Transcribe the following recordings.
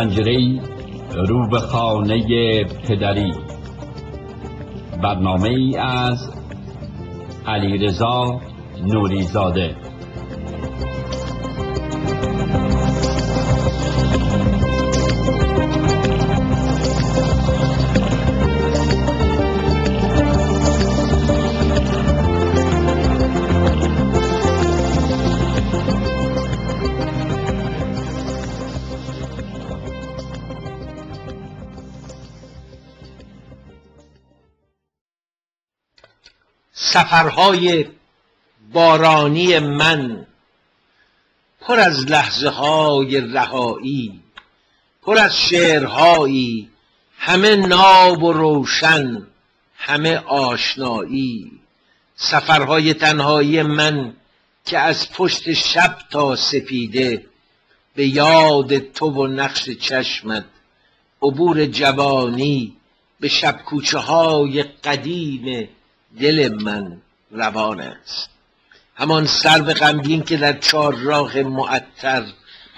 پنجره‌ای رو به خانه پدری. برنامه‌ای از علیرضا نوری‌زاده. سفرهای بارانی من پر از لحظه های رهایی، پر از شعرهایی همه ناب و روشن، همه آشنایی. سفرهای تنهایی من که از پشت شب تا سپیده به یاد تو و نقش چشمت، عبور جوانی به شب کوچه های قدیم دل من روان است. همان سرو غمگین که در چهارراه معطر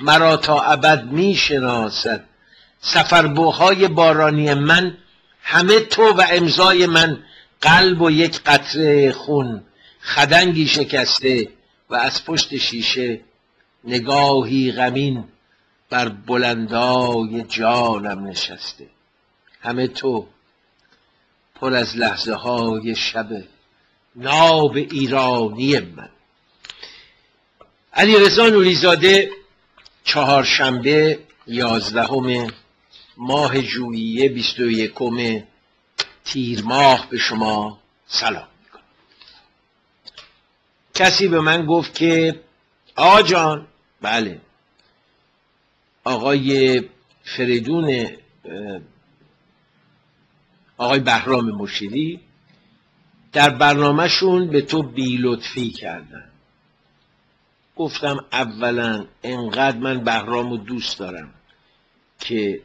مرا تا ابد می شناسد. سفربوهای بارانی من همه تو و امضای من، قلب و یک قطره خون، خدنگی شکسته و از پشت شیشه نگاهی غمین بر بلندای جانم نشسته. همه تو پر از لحظه های شب ناب ایرانی من. علیرضا نوری‌زاده، چهارشنبه 11 ماه ژوئیه 21 تیر ماه به شما سلام میکنم. کسی به من گفت که آقا جان، بله، آقای فریدون، آقای بهرام مشیری در برنامهشون به تو بی‌لطفی کردن. گفتم اولا انقدر من بهرامو دوست دارم که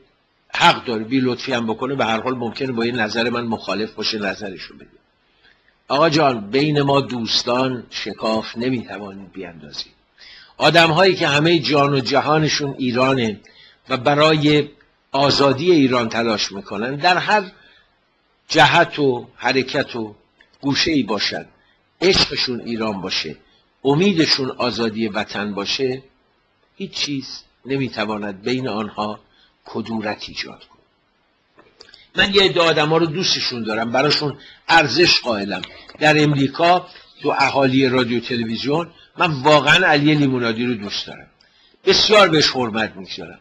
حق داره بی‌لطفی هم بکنه، به هر حال ممکنه با یه نظر من مخالف باشه، نظرشو بده. آقا جان، بین ما دوستان شکاف نمیتوانید بیاندازید. آدم هایی که همه جان و جهانشون ایرانه و برای آزادی ایران تلاش میکنن، در هر جهت و حرکت و گوشه‌ای باشد، عشقشون ایران باشه، امیدشون آزادی وطن باشه، هیچ چیز نمیتواند بین آنها کدورت ایجاد کنه. من یه عده آدم‌ها رو دوستشون دارم، براشون ارزش قائلم. در امریکا تو اهالی رادیو تلویزیون من واقعا علی لیمونادی رو دوست دارم، بسیار بهش حرمت می‌گذارم.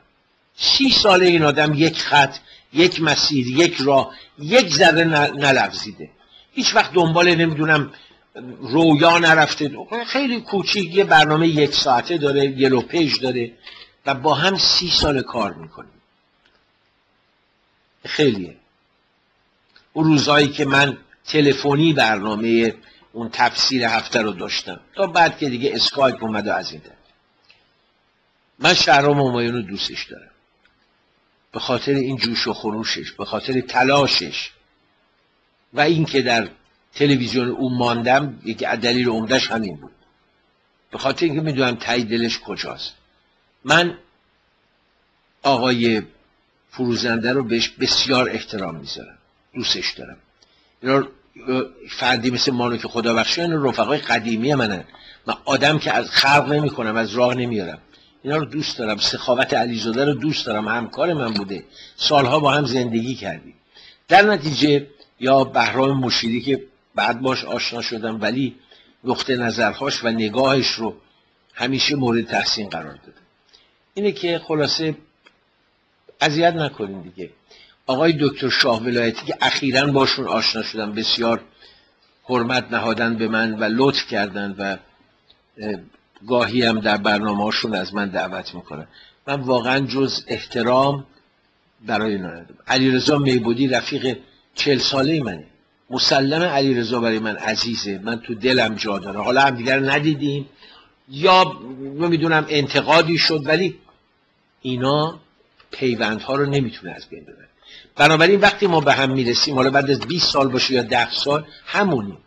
30 ساله این آدم یک خط، یک مسیر، یک راه، یک ذره نلغزیده، هیچ وقت دنبال نمیدونم رویا نرفته. خیلی کوچیک یه برنامه 1 ساعته داره، یلو پیج داره و با هم 30 سال کار میکنیم. خیلیه. اون روزهایی که من تلفنی برنامه اون تفسیر هفته رو داشتم، تا بعد که دیگه اسکایپ اومد و از این ده. من شهرام همایون رو دوستش دارم به خاطر این جوش و خروشش، به خاطر تلاشش و این که در تلویزیون اون ماندم. یک دلیل عمده‌اش همین بود، به خاطر اینکه میدونم ته دلش کجاست. من آقای فروزنده رو بهش بسیار احترام میذارم، دوستش دارم. اینا فردی مثل مانو که خدا بخشه، اینا رفقای قدیمی منن. من آدم که از خلق نمی کنم، از راه نمیارم. اینا رو دوست دارم. سخاوت علیزاده رو دوست دارم، همکار من بوده، سالها با هم زندگی کردیم. در نتیجه یا بهرام مشیری که بعد باش آشنا شدم، ولی نقطه نظرهاش و نگاهش رو همیشه مورد تحسین قرار دادم. اینه که خلاصه اذیت نکنین دیگه. آقای دکتر شاه ولایتی که اخیراً باشون آشنا شدم، بسیار حرمت نهادن به من و لطف کردن و گاهی هم در برنامه‌هاشون از من دعوت میکنن. من واقعا جز احترام برای ندارم. علیرضا میبودی رفیق 40 ساله منه، مسلم علیرضا برای من عزیزه، من تو دلم جا داره. حالا هم دیگر ندیدیم یا نمیدونم انتقادی شد، ولی اینا پیوندها رو نمیتونه از بین ببره. بنابراین وقتی ما به هم میرسیم، حالا بعد از 20 سال باشه یا 10 سال، همونیم.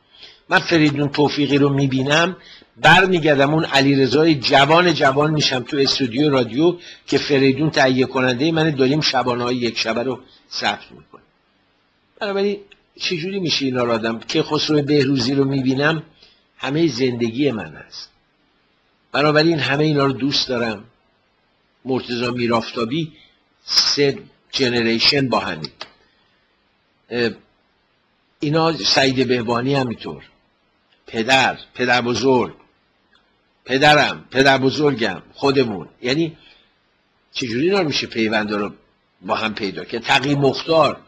من فریدون توفیقی رو میبینم، برمیگردم اون علیرضای جوان میشم تو استودیو رادیو که فریدون تهیه کننده من، داریم شبانه‌های یک شبه رو ثبت میکنیم. بنابراین چجوری میشه اینا رو آدم که خسرو بهروزی رو میبینم همه زندگی من هست. بنابراین همه اینا رو دوست دارم. مرتضی میرافتابی 3 جنریشن با همین اینا، سعید بهبانی همینطور، پدر بزرگ، پدرم، پدر بزرگم، خودمون. یعنی چجوری اینا میشه پیوند رو با هم پیدا که تقی مختار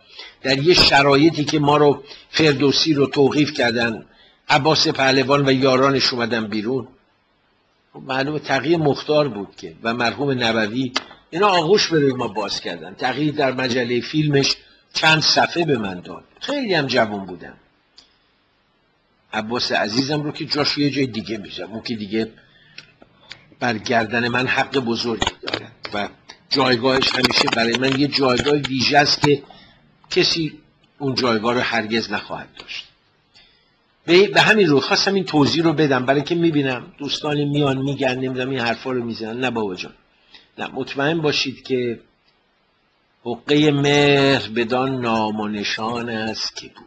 در یه شرایطی که ما رو فردوسی رو توقیف کردن، عباس پهلوان و یارانش اومدن بیرون، معلومه تقی مختار بود که و مرحوم نبوی اینا آغوش به روی ما باز کردن. تقی در مجله فیلمش چند صفحه به من داد، خیلی هم جوان بودم. عباس عزیزم رو که جاش یه جای دیگه میذارم، اون که دیگه بر گردن من حق بزرگی داره و جایگاهش همیشه برای من یه جایگاه ویژه است که کسی اون جایگاه رو هرگز نخواهد داشت. به همین رو خواستم این توضیح رو بدم، برای که میبینم دوستان میان میگن نمیدونم این حرفا رو میزنن. نه بابا جان، نه، مطمئن باشید که حقه مهر بدان نام و نشان است که بود.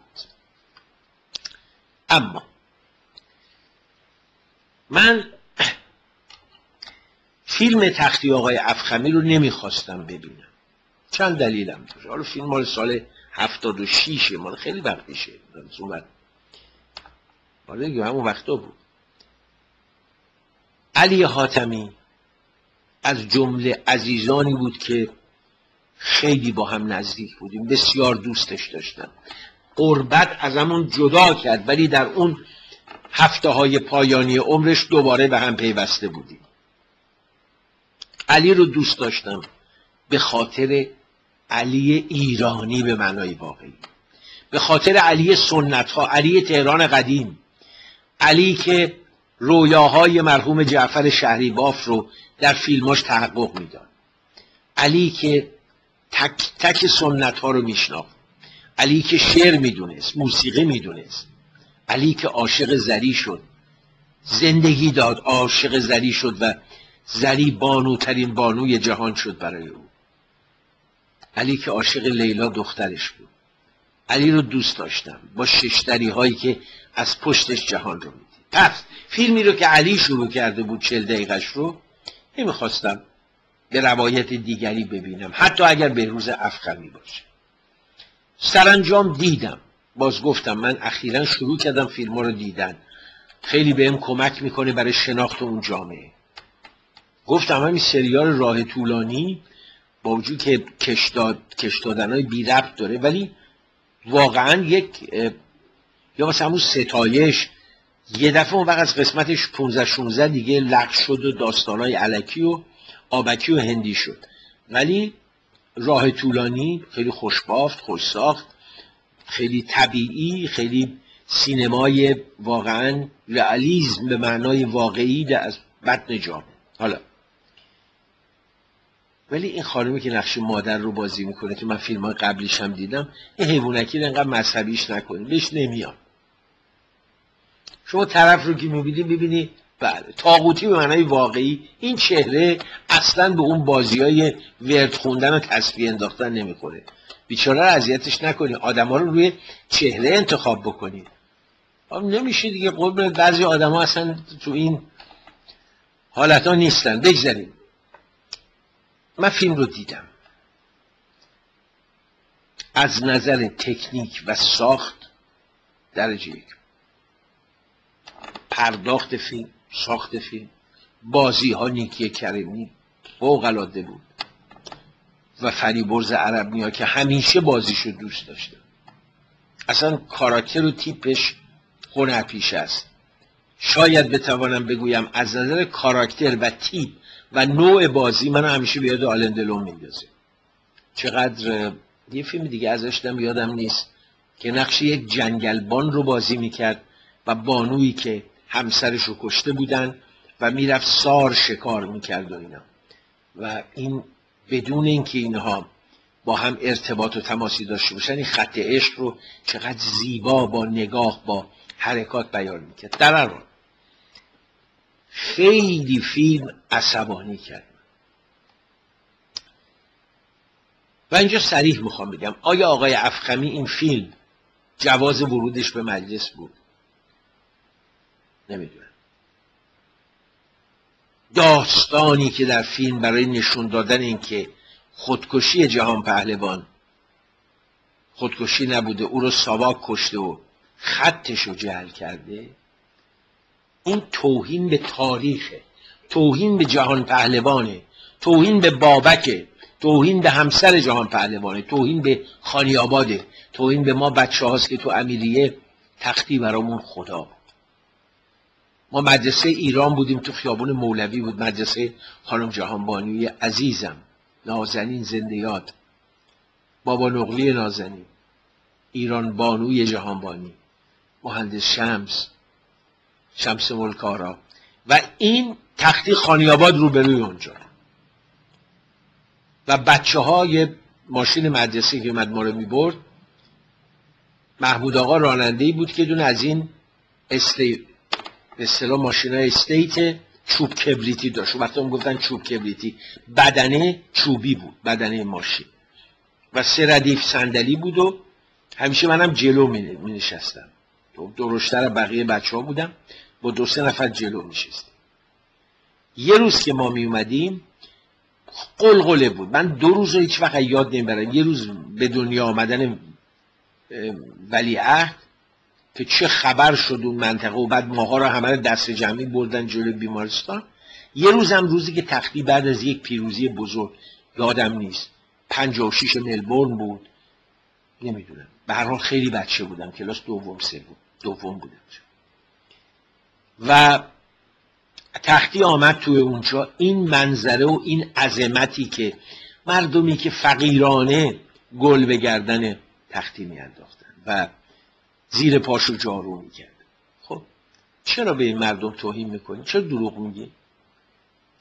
اما من فیلم تختی آقای افخمی رو نمیخواستم ببینم. چند دلیلم داشت. حالا فیلم مال سال 76 مال خیلی وقت میشه. حالا دیگه همون وقتا بود. علی حاتمی از جمله عزیزانی بود که خیلی با هم نزدیک بودیم، بسیار دوستش داشتم. قربت از همون جدا کرد، ولی در اون هفته های پایانی عمرش دوباره به هم پیوسته بودیم. علی رو دوست داشتم به خاطر علی ایرانی به معنای واقعی، به خاطر علی سنت ها، علی تهران قدیم، علی که رویاهای مرحوم جعفر شهریباف رو در فیلماش تحقق میداد، علی که تک تک سنت ها رو میشناخت، علی که شعر میدونست، موسیقی میدونست، علی که عاشق زری شد، زندگی داد، عاشق زری شد و زری بانوترین بانوی جهان شد برای او. علی که عاشق لیلا دخترش بود. علی رو دوست داشتم با ششتری هایی که از پشتش جهان رو میدید. پس فیلمی رو که علی شروع کرده بود 40 دقیقش رو نمیخواستم به روایت دیگری ببینم، حتی اگر بهروز افخمی باشه. سرانجام دیدم. باز گفتم من اخیراً شروع کردم فیلم رو دیدن، خیلی بهم کمک میکنه برای شناخت اون جامعه. گفتم همین سریال راه طولانی با وجود که کش دادنهای بی ربط داره، ولی واقعا یک یا مثلا همون ستایش یه دفعه اون وقت از قسمتش 15-16 دیگه لغو شد و داستانهای الکی و آبکی و هندی شد، ولی راه طولانی خیلی خوشبافت، خوش ساخت، خیلی طبیعی، خیلی سینمای واقعا رئالیسم به معنای واقعی از بطن جامعه. حالا ولی این خانمی که نقش مادر رو بازی میکنه که من فیلم های قبلیش هم دیدم، این حیوانکی رو انقدر مذهبیش نکنید، بهش نمیان. شما طرف رو که میبینی بله طاغوتی به معنای واقعی، این چهره اصلا به اون بازیای ورد خوندن و تسبیح انداختن نمیخوره. بیچاره رو اذیتش نکنی، آدما رو روی چهره انتخاب بکنی. نمیشه دیگه، قربون بعضی آدما اصلا تو این حالت ها نیستن. بگذاریم. من فیلم رو دیدم، از نظر تکنیک و ساخت درجه یک، پرداخت فیلم، ساخت فیلم، بازی ها نیکی کریمی فوق‌العاده بود و فریبرز عرب‌نیا که همیشه بازیشو دوست داشتم. اصلا کاراکتر و تیپش هنرپیشه است. شاید بتوانم بگویم از نظر کاراکتر و تیپ و نوع بازی منو همیشه به یاد آلن دلون میندازه. چقدر یه فیلم دیگه ازش یادم نیست که نقش یک جنگلبان رو بازی میکرد و بانویی که همسرش رو کشته بودن و میرفت سار شکار میکرد و اینا، و این بدون اینکه اینها با هم ارتباط و تماسی داشته باشن این خط عشق رو چقدر زیبا با نگاه با حرکات بیان میکرد. در هر حال خیلی فیلم عصبانی کرد. و اینجا صریح میخوام بگم، آیا آقای افخمی این فیلم جواز ورودش به مجلس بود؟ نمیدونم. داستانی که در فیلم برای نشون دادن این که خودکشی جهان پهلوان خودکشی نبوده، او رو ساواک کشته و خطش رو جعل کرده، این توهین به تاریخه، توهین به جهان پهلوانه، توهین به بابکه، توهین به همسر جهان پهلوانه، توهین به خانیاباده، توهین به ما بچه هاست که تو امیریه تختی برامون خدا بود. ما مدرسه ایران بودیم، تو خیابون مولوی بود، مدرسه خانم جهانبانوی عزیزم، نازنین زنده یاد، بابا نقلی نازنین، ایران بانوی جهانبانی، مهندس شمس ملکارا، و این تختی خانیاباد روبروی اونجا. و بچه های ماشین مدرسه که اومد ما رو میبرد، محمود آقا راننده‌ای بود که دون از این به اصطلاح ماشینای استیت چوب کبریتی داشت. وقتی هم گفتن چوب کبریتی، بدنه چوبی بود، بدنه ماشین، و 3 ردیف صندلی بود و همیشه منم جلو می نشستم، درشتر بقیه بچه ها بودم، با 2-3 نفر جلو می شستیم. یه روز که ما می اومدیم قلقله بود، من 2 روز رو هیچ وقت یاد نمیبرم. یه روز به دنیا آمدن ولیعهد که چه خبر شد اون منطقه و بعد ماها رو همه رو دست جمعی بردن جلوی بیمارستان. یه روز هم روزی که تختی بعد از یک پیروزی بزرگ، یادم نیست 56 ملبورن بود، نمیدونم، به هر حال خیلی بچه بودم، کلاس دوم بودم و تختی آمد توی اونجا. این منظره و این عظمتی که مردمی که فقیرانه گل به گردن تختی میانداختن و زیر پاشو جارو میکرد. خب چرا به این مردم توهین میکنی؟ چرا دروغ میگی؟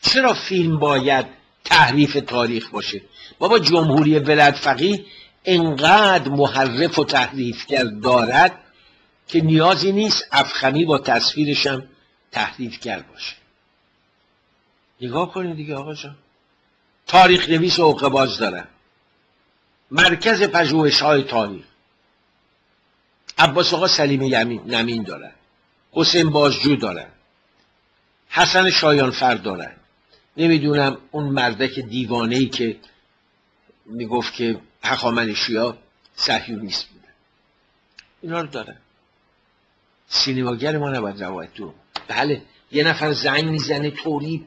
چرا فیلم باید تحریف تاریخ باشه؟ بابا جمهوری ولایت فقیه انقدر محرف و تحریفگر دارد که نیازی نیست افخمی با تصویرش هم تحریفگر باشه. نگاه کنید دیگه آقا جان، تاریخ نویس و عقباز دارن، مرکز پژوهش‌های تاریخ عباس آقا سلیم نمین دارن، حسین بازجو دارن، حسن شایانفر دارن، نمیدونم اون مردک دیوانه‌ای که میگفت که هخامنشی‌ها صهیونیست بودن، اینا رو دارن. سینماگر ما نباید روایت دو. بله یه نفر زنگ میزنه طوری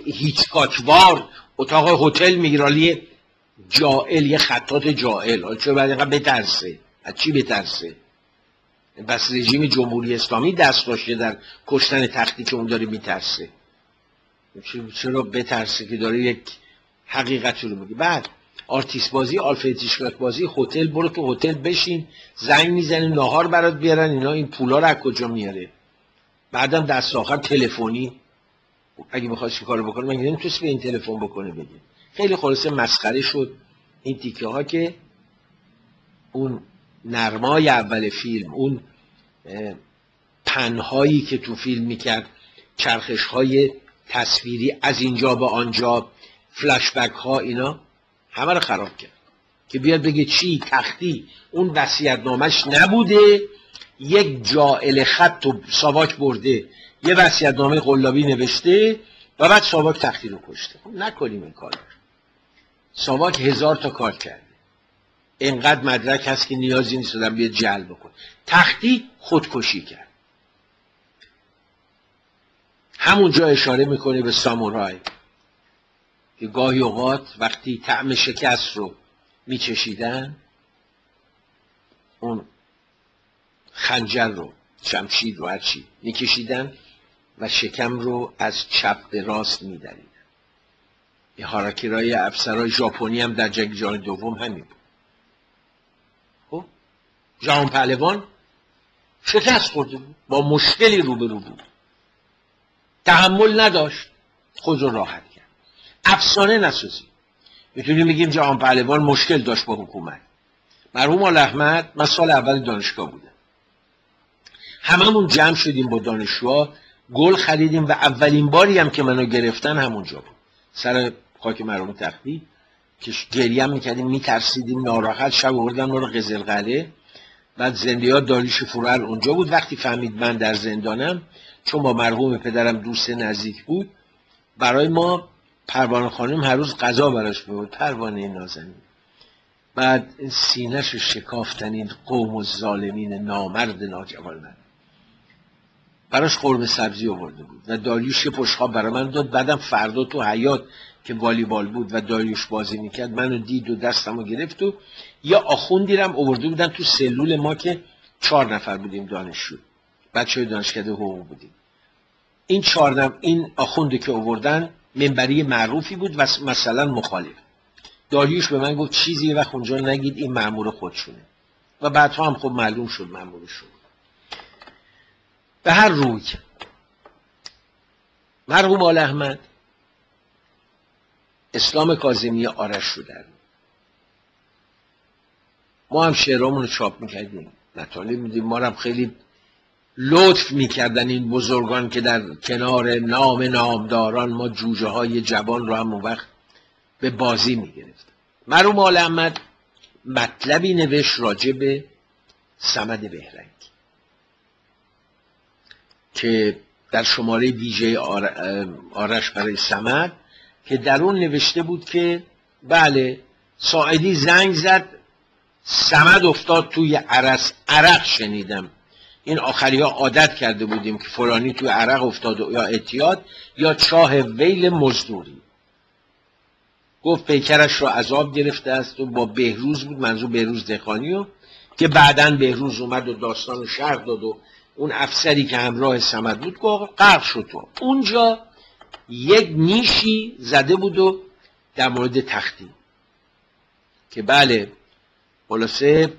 هیچکاکوار، اتاق هتل میگیرالی جائل، یه خطات جائل، چرا باید اینقدر بترسه؟ از چی بترسه؟ بس رژیم جمهوری اسلامی دست داشته در کشتن تختی که اون داره میترسه. چرا بترسه که داره یک حقیقتی رو میگه؟ بعد آرتیست بازی، آلفرد هیچکاک بازی، هتل، برو تو هتل بشین، زنگ میزنه ناهار برات بیارن، اینا این پولا رو از کجا میاره؟ بعدم دست آخر تلفنی، اگه بخواد چی کارو بکنه، من نمیتونست به این تلفن بکنه بگه. خیلی خلاصه مسخره شد این تیکه ها که اون نرمای اول فیلم، اون پنهایی که تو فیلم میکرد، چرخش های تصویری از اینجا به آنجا، فلشبک ها، اینا همه رو خراب کرد که بیاد بگه چی تختی اون وصیت‌نامش نبوده، یک جائل خط و ساواک برده یه وصیت‌نامه قلابی نوشته و بعد ساواک تختی رو کشته. نکنیم این کار. ساواک 1000 تا کار کرده، اینقدر مدرک هست که نیازی نیست آدم بیاد جعل بکن. تختی خودکشی کرد. همونجا اشاره میکنه به سامورای که گاهی اوقات وقتی طعم شکست رو میچشیدن، اون خنجر رو، شمشیر رو، هرچی میکشیدن و شکم رو از چپ به راست میدریدن. یه هاراکیرای افسرهای ژاپنی هم در جنگ جهانی دوم همین بود. خب جهان پهلوان شکست خورده بود، با مشکلی روبرو بود، تحمل نداشت، خود رو راحت کرد. افسانه نسازی. میتونیم بگیم جهان پهلوان مشکل داشت با حکومت. مرحوم آل احمد، من سال اول دانشگاه بودم، هممون جمع شدیم با دانشجوها گل خریدیم و اولین باری هم که منو گرفتن همونجا بود، سر خاک مرحوم تختی، که گریه هم میکردیم، میترسیدیم، ناراحت. شب آوردن ما رو قزلقلعه. بعد زندیات داریوش فروهر اونجا بود. وقتی فهمید من در زندانم، چون با مرحوم پدرم دوست نزدیک بود، برای ما پروانه خانم هر روز غذا براش می‌آورد، پروانه نازنین. بعد سینه‌شو شکافتن این قوم الظالمین نامرد ناجوانمرد. براش قرمه سبزی آورده بود و داریوش یه بشقاب برای من داد. بعدم فردا تو حیاط که والیبال بود و داریوش بازی میکرد، منو دید و دستمو گرفت و یا آخوندی رم آورده بودن تو سلول ما که 4 نفر بودیم دانشجو، بچه‌های دانشکده حقوق بودیم. این آخونده که آوردن منبری معروفی بود و مثلا مخالف. داریوش به من گفت چیزی یه وقت اونجا نگید، این مأمور خودشونه. و بعدها هم خب معلوم شد مأمورشون. به هر روی مرحوم آل احمد اسلام کاظمی آرش رو در ما هم شعرامون رو چاپ میکردیم، مطالب میدیم. ما هم خیلی لطف میکردن این بزرگان که در کنار نام نامداران ما جوجه های جوان رو هم اون وقت به بازی میگرفت. مرحوم آل احمد مطلبی نوشت راجع به صمد بهرنگ که در شماره ویژه آرش برای صمد، که در اون نوشته بود که بله ساعدی زنگ زد، صمد افتاد توی عرق شنیدم. این آخری ها عادت کرده بودیم که فلانی توی عرق افتاد یا اعتیاد یا چاه ویل مزدوری. گفت پیکرش رو عذاب گرفته است و با بهروز بود، منظور بهروز دهقانی، که بعداً بهروز اومد و داستان رو شرح داد و اون افسری که همراه صمد بود غرق شد. تو اونجا یک نیشی زده بود و در مورد تختی که بله خلاصه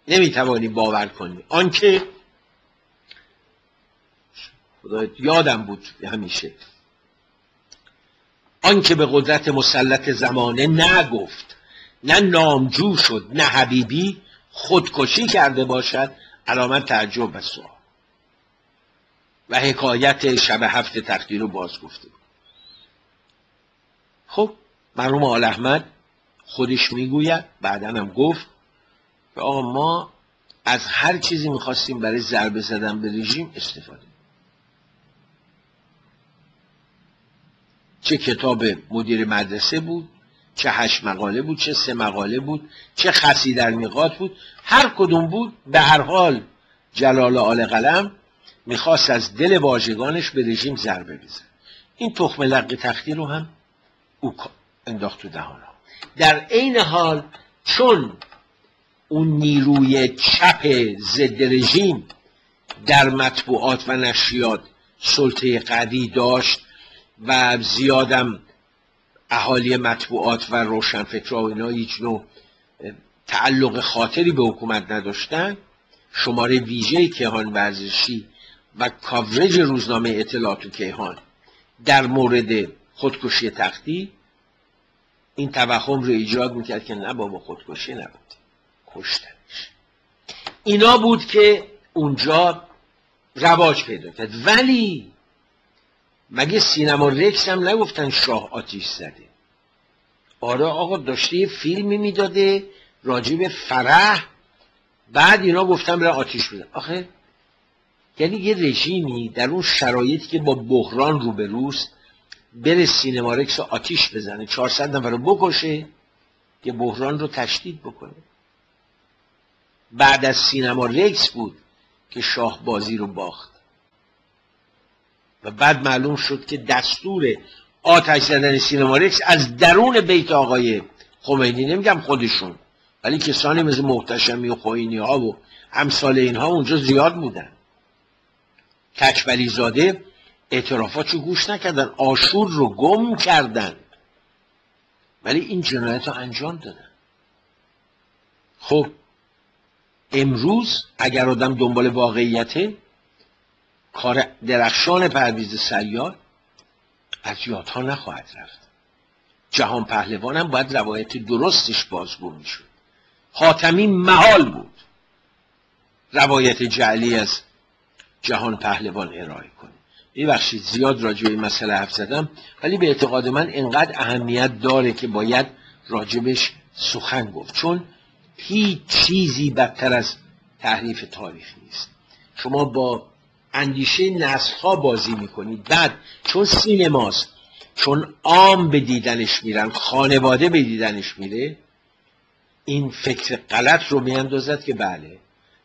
نمیتوانی باور کنی آنکه یادم بود همیشه، آنکه به قدرت مسلط زمانه نگفت، نه نامجو شد، نه حبیبی خودکشی کرده باشد، علامت تعجب و سوال. و حکایت شب 7 تختی رو باز گفته. خب مرحوم آل احمد خودش میگوید، بعداً هم گفت که آقا ما از هر چیزی میخواستیم برای ضربه زدن به رژیم استفاده، چه کتاب مدیر مدرسه بود، چه 8 مقاله بود، چه 3 مقاله بود، چه خسی در میقات بود، هر کدوم بود به هر حال جلال آل قلم میخواست از دل واژگانش به رژیم ضربه بزنه. این تخم لق تختی رو هم او انداخت تو دهانا. در عین حال چون اون نیروی چپ ضد رژیم در مطبوعات و نشریات سلطه قوی داشت و زیادم اهالی مطبوعات و روشنفکرها و اینا هیچ نوع تعلق خاطری به حکومت نداشتن، شماره ویژه کیهان ورزشی و کاورج روزنامه اطلاعات و کیهان در مورد خودکشی تختی این توهم رو ایجاد میکرد که نه بابا خودکشی نبود، کشتنش. اینا بود که اونجا رواج پیدا کرد. ولی مگه سینما رکس هم نگفتن شاه آتیش زده؟ آره آقا داشته یه فیلمی میداده راجب فرح، بعد اینا گفتن برای آتیش بزن. آخه یعنی یه رژیمی در اون شرایطی که با بحران روبروست بره سینما رکس آتیش بزنه، 400 نفر رو بکشه که بحران رو تشدید بکنه. بعد از سینما رکس بود که شاه بازی رو باخت و بعد معلوم شد که دستور آتش زدن سینما رکس از درون بیت آقای خمینی، نمیگم خودشون، ولی کسانی مثل محتشمی و خوئینی ها و امثال اینها اونجا زیاد بودن. کچبلی زاده اعترافاتشو گوش نکردن، آشور رو گم کردن، ولی این جنایت رو انجام دادن. خب امروز اگر آدم دنبال واقعیته، کار درخشان پرویز سیار از یادها نخواهد رفت. جهان پهلوان هم باید روایت درستش بازگو میشد. حاتمی محال بود روایت جعلی از جهان پهلوان ارائه کنه. ببخشید زیاد راجع به این مسئله حرف زدم، ولی به اعتقاد من اینقدر اهمیت داره که باید راجبش سخن گفت، چون هیچ چیزی بدتر از تحریف تاریخ نیست. شما با اندیشه نسل‌ها بازی میکنید. بعد چون سینماست، چون عام به دیدنش میرن، خانواده به دیدنش میره، این فکر غلط رو میاندازد که بله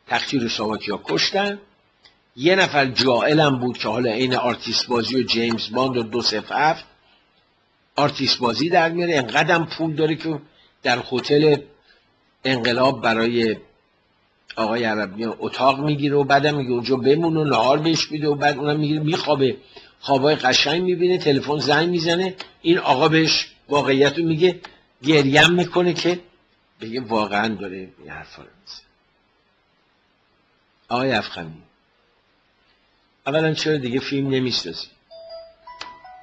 تقصیر ساواکیا کشتن، یه نفر جائلم بود که حالا این آرتیست بازی و جیمز باند و 207 آرتیست بازی در میاره، انقدرم پول داره که در هتل انقلاب برای آقای عربی اتاق میگیره و بعدم میگه اونجا بمون و نهار بهش میده و بعد اونم میگیره میخوابه، خوابای قشنگ میبینه، تلفن زنگ میزنه، این آقا بهش واقعیت رو میگه، گریم میکنه که بگه واقعا داره این حرفا رو میزنه. آقای افخمی، اولا چرا دیگه فیلم نمیسازی؟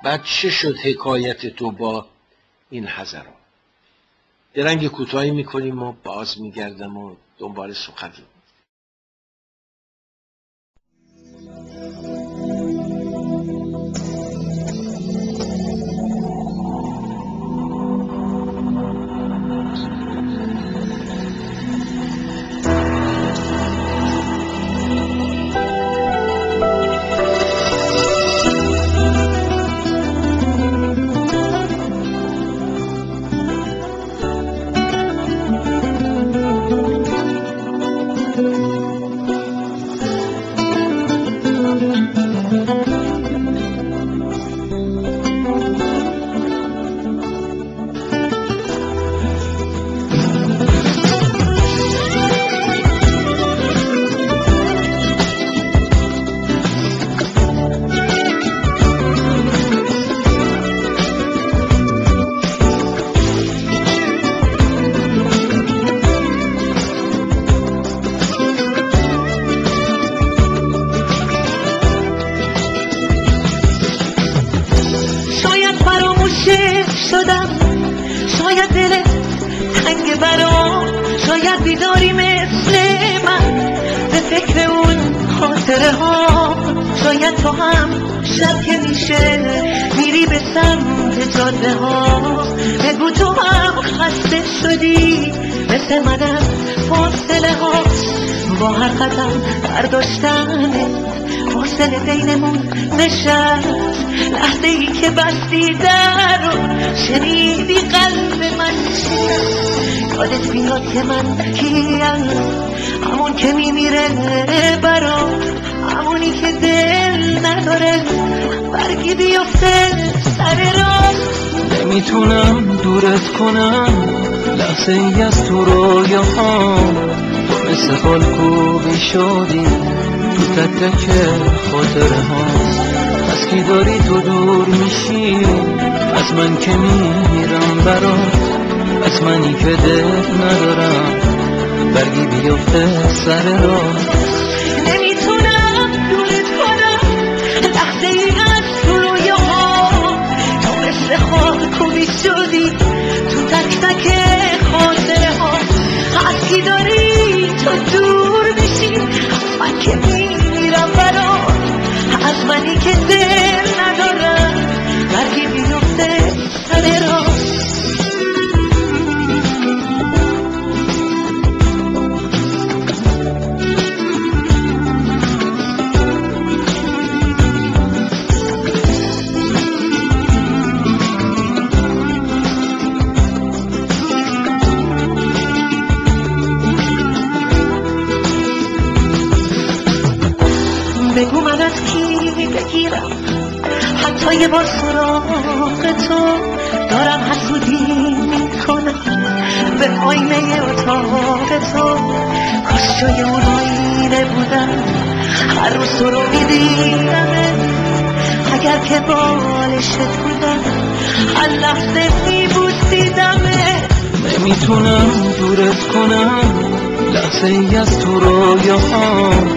بعد چه شد حکایت تو با این حضرات؟ درنگ کوتاهی میکنیم و باز میگردم و دنبال سخن رو. شاید تو هم شب که میشه میری به سمت جاده ها، بگو تو هم خسته شدی مثل منم فاصله ها، با هر قدم برداشتنه فاصله بینمون نشست، لحظه ای که بستی در رو شنیدی قلب من شکست، یادت بیاد که من کیم، همون که میمیره برام، همونی که دل نداره برگی بیفته سر راه. نمیتونم دورت کنم لحظه ای از تو رویاهام، تو مثل خالکوبی شدی تو تک تک خاطره ها، از کی داری تو دور میشی از من که میرم برات، از منی که دل ندارم برگی بیفته سر راه. خاکوبی شدی تو تک تک خاطره ها، از کی داری تو دور میشی من که میمیرم برات، از منی که دل ندارم برگی بیفته سر راه. بگو من از کی بگیرم حتی یه بار سراغ تو، دارم حسودی میکنم به آینه اتاق تو، کاش جای اون آینه بودم هر روز تو رو میدیدم، اگر که بالشت بودم هر لحظه میبوسیدمه. نمیتونم دورت کنم لحظه ای از تو رویاهام،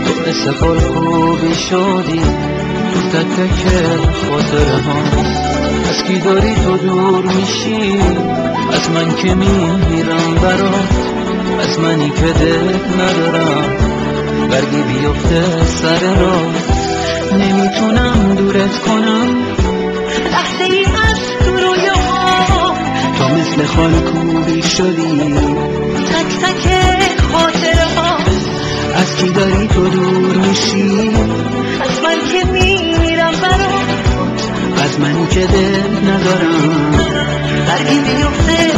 تو مثل خالکوبی شدی تو تک تک خاطره ها، از کی داری تو دور میشی از من که میرم برات، از منی که دل ندارم برگی بیفته سر راه. نمیتونم دورت کنم. لحظه ای از تو رویاها تو مثل خالکوبی شدی، تک تک خاطره ها از کی داری تو دور میشی؟ از من که میمیرم برات، از منی که دل ندارم. برگی میفته